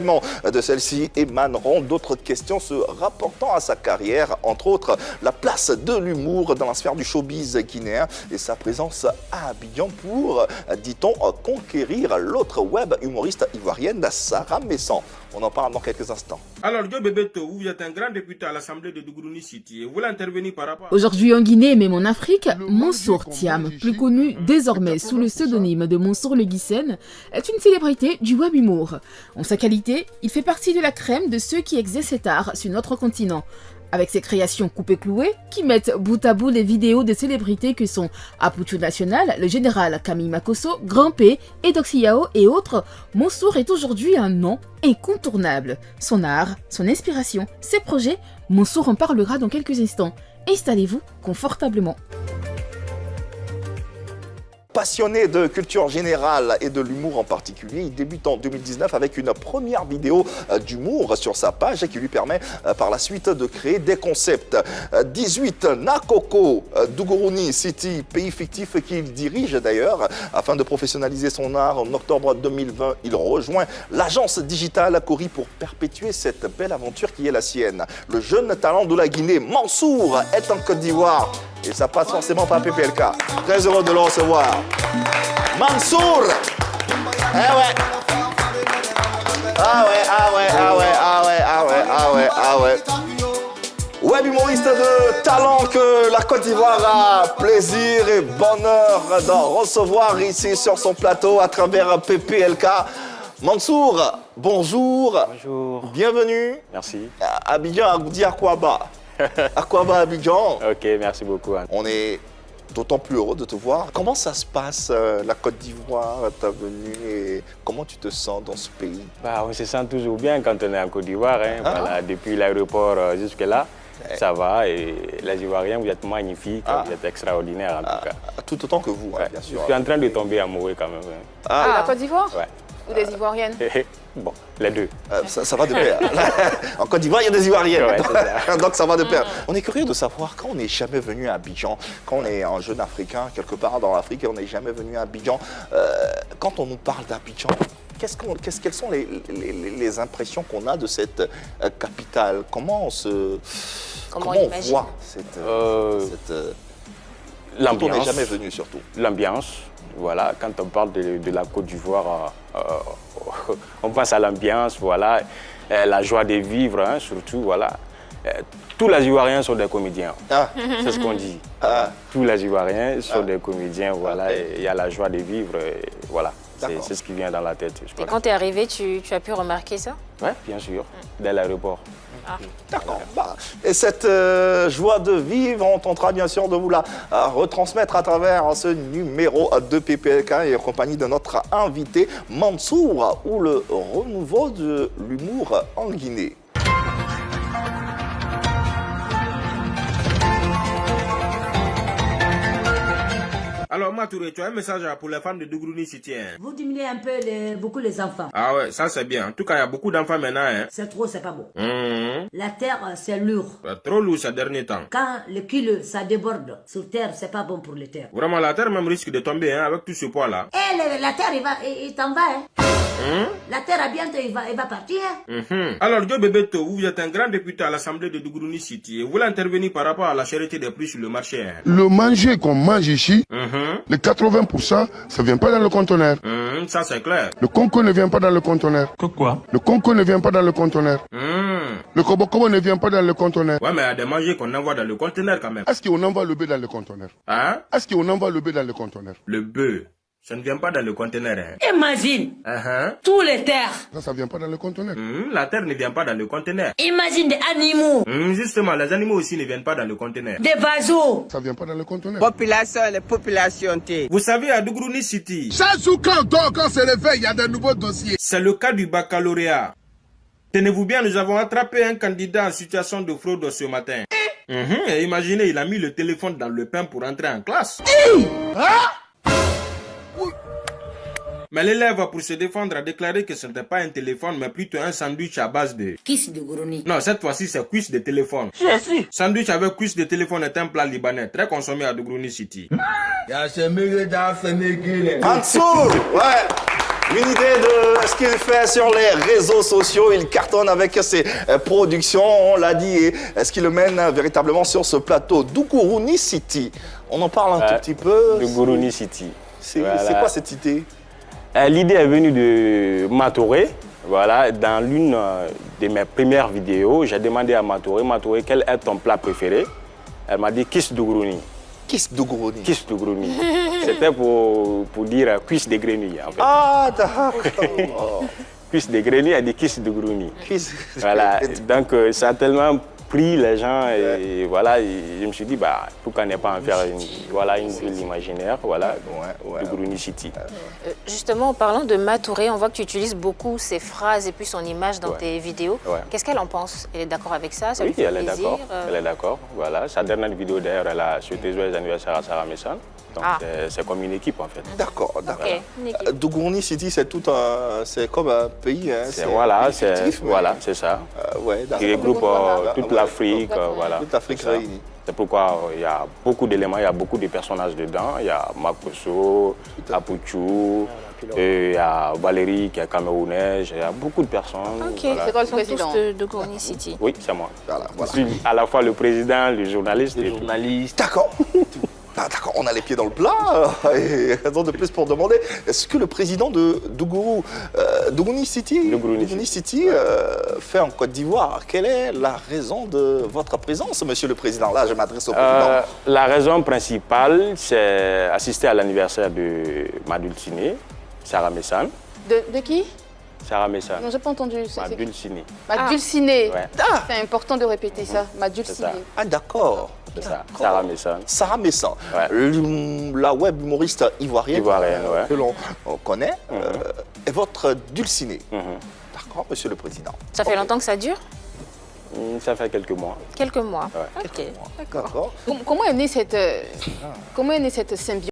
De celle-ci émaneront d'autres questions se rapportant à sa carrière, entre autres la place de l'humour dans la sphère du showbiz guinéen et sa présence à Abidjan pour, dit-on, conquérir l'autre web humoriste ivoirienne Sarah Messan. On en parle dans quelques instants. Alors, Joe Bebeto, vous êtes un grand député à l'Assemblée de Dougrouni City et vous voulez intervenir par rapport... Aujourd'hui en Guinée, même en Afrique, Mansour Thiam, plus connu désormais sous le pseudonyme de Mansour Le Guissen, est une célébrité du web humour. En sa qualité, il fait partie de la crème de ceux qui exercent cet art sur notre continent. Avec ses créations coupées clouées, qui mettent bout à bout les vidéos de célébrités que sont Aputu National, le général Camille Makosso, Grand P, Edoxy Yao et autres, Mansour est aujourd'hui un nom incontournable. Son art, son inspiration, ses projets, Mansour en parlera dans quelques instants. Installez-vous confortablement. Passionné de culture générale et de l'humour en particulier, il débute en 2019 avec une première vidéo d'humour sur sa page qui lui permet par la suite de créer des concepts. 18 Nakoko, Dougrouni City, pays fictif qu'il dirige d'ailleurs. Afin de professionnaliser son art, en octobre 2020, il rejoint l'agence digitale Cori pour perpétuer cette belle aventure qui est la sienne. Le jeune talent de la Guinée, Mansour, est en Côte d'Ivoire. Et ça passe forcément par PPLK. Très heureux de le recevoir. Mansour! Eh ouais! Ah ouais, ah ouais, ah ouais, ah ouais, ah ouais, ah ouais, ah ouais. Web humoriste de talent que la Côte d'Ivoire a plaisir et bonheur d'en recevoir ici sur son plateau à travers PPLK. Mansour, bonjour. Bonjour. Bienvenue. Merci. Abidjan, Agoudi, Akwaba. Akwaba, Abidjan. Ok, merci beaucoup. On est d'autant plus heureux de te voir. Comment ça se passe, la Côte d'Ivoire, ta venue, et comment tu te sens dans ce pays? Bah, on se sent toujours bien quand on est en Côte d'Ivoire. Hein. Voilà, depuis l'aéroport jusque-là, ça va. Et les Ivoiriens, vous êtes magnifiques, vous êtes extraordinaires en tout cas. Tout autant que vous, hein, bien sûr. Je suis en train de tomber amoureux quand même. Ah, la Côte d'Ivoire? Ouais. Ou des Ivoiriennes? Bon, les deux. Ça va de pair. En Côte d'Ivoire, il y a des Ivoiriennes. Ouais, donc ça va de pair. On est curieux de savoir, quand on n'est jamais venu à Abidjan, quand on est un jeune Africain, quelque part dans l'Afrique, et on n'est jamais venu à Abidjan, quand on nous parle d'Abidjan, quelles sont les impressions qu'on a de cette capitale? Comment on voit cette l'ambiance. On n'est jamais venu surtout. L'ambiance, voilà. Quand on parle de la Côte d'Ivoire, on pense à l'ambiance, voilà. La joie de vivre, hein, surtout, voilà. Tous les Ivoiriens sont des comédiens. C'est ce qu'on dit. Tous les Ivoiriens sont des comédiens, voilà. Il y a la joie de vivre, voilà. C'est ce qui vient dans la tête. Et quand tu es arrivé, tu as pu remarquer ça? Oui, bien sûr, dès l'aéroport. D'accord. Et cette joie de vivre, on tentera bien sûr de vous la retransmettre à travers ce numéro de PPLK et en compagnie de notre invité Mansour, ou le renouveau de l'humour en Guinée. Alors, Matouré, tu as un message pour les femmes de Dougrouni City. Vous diminuez un peu beaucoup les enfants. Ah ouais, ça c'est bien. En tout cas, il y a beaucoup d'enfants maintenant. Hein. C'est trop, c'est pas bon. La terre, c'est lourd. Trop lourd ces derniers temps. Quand le kilo, ça déborde sur terre, c'est pas bon pour les terres. Vraiment, la terre même risque de tomber hein, avec tout ce poids-là. Eh, la terre, il t'en va. Hein. La terre, à bientôt, il va partir. Alors, Joe Bebeto, vous êtes un grand député à l'Assemblée de Dougrouni City et vous voulez intervenir par rapport à la charité des prix sur le marché. Hein. Le manger qu'on mange ici, les 80%, ça ne vient pas dans le conteneur. Ça, c'est clair. Le conco ne vient pas dans le conteneur. Que quoi? Le conco ne vient pas dans le conteneur. Le kobokobo ne vient pas dans le conteneur. Ouais, mais il y a des mangers qu'on envoie dans le conteneur quand même. Est-ce qu'on envoie le bœuf dans le conteneur? Hein? Est-ce qu'on envoie le bœuf dans le conteneur? Le bœuf, ça ne vient pas dans le conteneur. Hein. Imagine, tous les terres. Ça ne vient pas dans le conteneur. La terre ne vient pas dans le conteneur. Imagine des animaux. Justement, les animaux aussi ne viennent pas dans le conteneur. Des oiseaux. Ça ne vient pas dans le conteneur. Population, les populations. Vous savez, à Dougrouni City, Chaque jour quand on dort, quand on se réveille, il y a de nouveaux dossiers. c'est le cas du baccalauréat. Tenez-vous bien, nous avons attrapé un candidat en situation de fraude ce matin. Et imaginez, il a mis le téléphone dans le pain pour entrer en classe. Mais l'élève, pour se défendre, a déclaré que ce n'était pas un téléphone, mais plutôt un sandwich à base de... Kiss de Gouroni. Non, cette fois-ci, c'est cuisse de téléphone. Sandwich avec cuisse de téléphone est un plat libanais, très consommé à Dougrouni City. Mansour, ouais. Une idée de ce qu'il fait sur les réseaux sociaux. Il cartonne avec ses productions, on l'a dit, et ce qui le mène véritablement sur ce plateau d'Uguruni City. On en parle un tout petit peu. D'Uguruni City. C'est Voilà. quoi cette idée? L'idée est venue de Matouré. Voilà, dans l'une de mes premières vidéos, j'ai demandé à Matouré, quel est ton plat préféré? Elle m'a dit kiss d'Uguruni. Kiss d'Uguruni. Kiss d'Uguruni. C'était pour dire cuisse de grenouille, en fait. Ah, d'accord. Cuisse de grenouille, elle dit kiss d'Uguruni. Kiss. Voilà, donc ça a tellement pris les gens et voilà, et je me suis dit, bah, pourquoi ne pas en faire une ville imaginaire, voilà, d'Uguruni City. Justement, en parlant de Matouré, on voit que tu utilises beaucoup ses phrases et puis son image dans tes vidéos. Ouais. Qu'est-ce qu'elle en pense? Elle est d'accord avec ça? Ça Oui, lui fait elle est plaisir d'accord. Elle est d'accord. Voilà. Sa dernière vidéo, d'ailleurs, elle a souhaité joyeux anniversaire à Sarah Messan. Donc, c'est comme une équipe, en fait. D'accord, d'accord. Ok, une équipe. D'Uguruni City, c'est tout un... C'est comme un pays, hein. Voilà, fictif, mais- voilà, c'est ça. Ouais, d'accord. Qui regroupe toute l'Afrique, voilà. Toute l'Afrique C'est ça. réunie. C'est pourquoi il y a beaucoup d'éléments, il y a beaucoup de personnages dedans. Il y a Makoso, Apuchu, il y a Valérie qui est camerounaise, il y a beaucoup de personnes. Ok, voilà. c'est quoi le président de Gourni City? Oui, c'est moi. Voilà, voilà. Je suis à la fois le président, le journaliste. et tout. D'accord. Ah, d'accord, on a les pieds dans le plat. Et raison de plus pour demander, est-ce que le président de d'Uguruni City, fait en Côte d'Ivoire? Quelle est la raison de votre présence, monsieur le président? Là, je m'adresse au président. La raison principale, c'est assister à l'anniversaire de ma dulcinée, Sarah Messan. De qui? Sarah Messan. Non, j'ai pas entendu. Ma dulcinée. Ma dulcinée. Ouais. C'est important de répéter ça. Ma dulcinée. Ah, d'accord. C'est ça, Sarah Messan. Sarah Messan, Ouais. la web humoriste ivoirienne, Ivoirienne, ouais. que l'on connaît, est votre dulcinée. Mhm. D'accord, monsieur le président. Ça fait longtemps que ça dure? Ça fait quelques mois. Quelques mois. Ouais. Ok. D'accord. Comment est née cette symbiose?